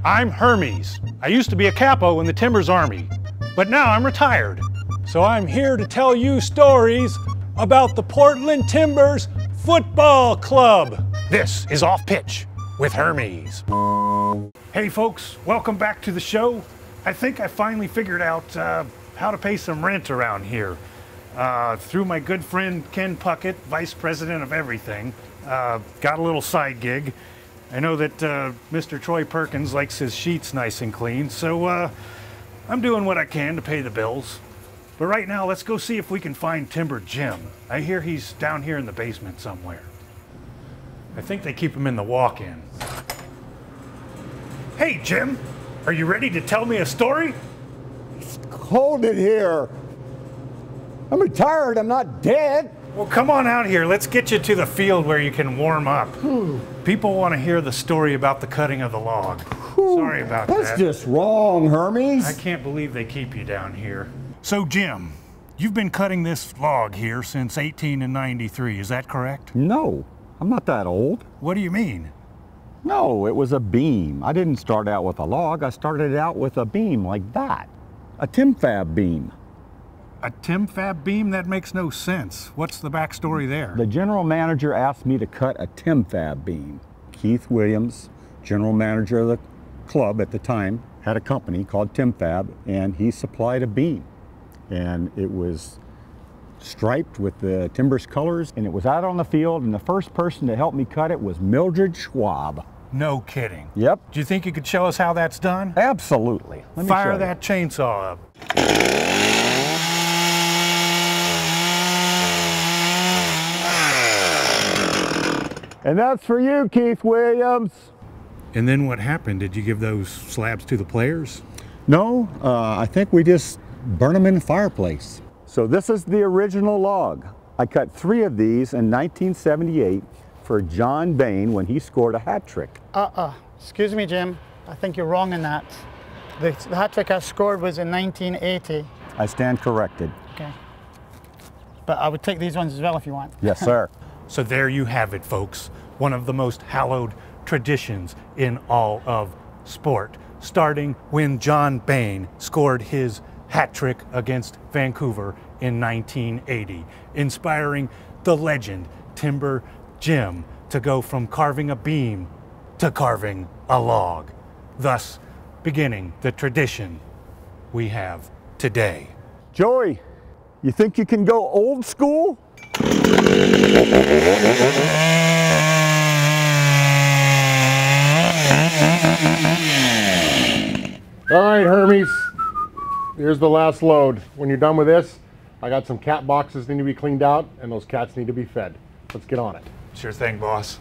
I'm Hermes. I used to be a capo in the Timbers Army, but now I'm retired. So I'm here to tell you stories about the Portland Timbers Football Club. This is Off Pitch with Hermes. Hey folks, welcome back to the show. I think I finally figured out how to pay some rent around here. Through my good friend Ken Puckett, Vice President of Everything. Got a little side gig. I know that Mr. Troy Perkins likes his sheets nice and clean, so I'm doing what I can to pay the bills. But right now, let's go see if we can find Timber Jim. I hear he's down here in the basement somewhere. I think they keep him in the walk-in. Hey, Jim, are you ready to tell me a story? It's cold in here. I'm retired, I'm not dead. Well, come on out here. Let's get you to the field where you can warm up. People want to hear the story about the cutting of the log. Sorry about that. That's just wrong, Hermes. I can't believe they keep you down here. So, Jim, you've been cutting this log here since 1893, is that correct? No, I'm not that old. What do you mean? No, it was a beam. I didn't start out with a log. I started out with a beam like that. A Timfab beam. A Timfab beam? That makes no sense. What's the backstory there? The general manager asked me to cut a Timfab beam. Keith Williams, general manager of the club at the time, had a company called Timfab, and he supplied a beam. And it was striped with the Timbers colors, and it was out on the field, and the first person to help me cut it was Mildred Schwab. No kidding. Yep. Do you think you could show us how that's done? Absolutely. Let me Fire show that chainsaw up. And that's for you, Keith Williams. And then what happened? Did you give those slabs to the players? No, I think we just burn them in the fireplace. So this is the original log. I cut 3 of these in 1978 for John Bain when he scored a hat trick. Excuse me, Jim. I think you're wrong in that. The hat trick I scored was in 1980. I stand corrected. Okay. But I would take these ones as well if you want. Yes, sir. So there you have it, folks. One of the most hallowed traditions in all of sport, starting when John Bain scored his hat trick against Vancouver in 1980, inspiring the legend Timber Jim to go from carving a beam to carving a log, thus beginning the tradition we have today. Joey, you think you can go old school? All right, Hermes, here's the last load. When you're done with this, I got some cat boxes that need to be cleaned out, and those cats need to be fed. Let's get on it. Sure thing, boss.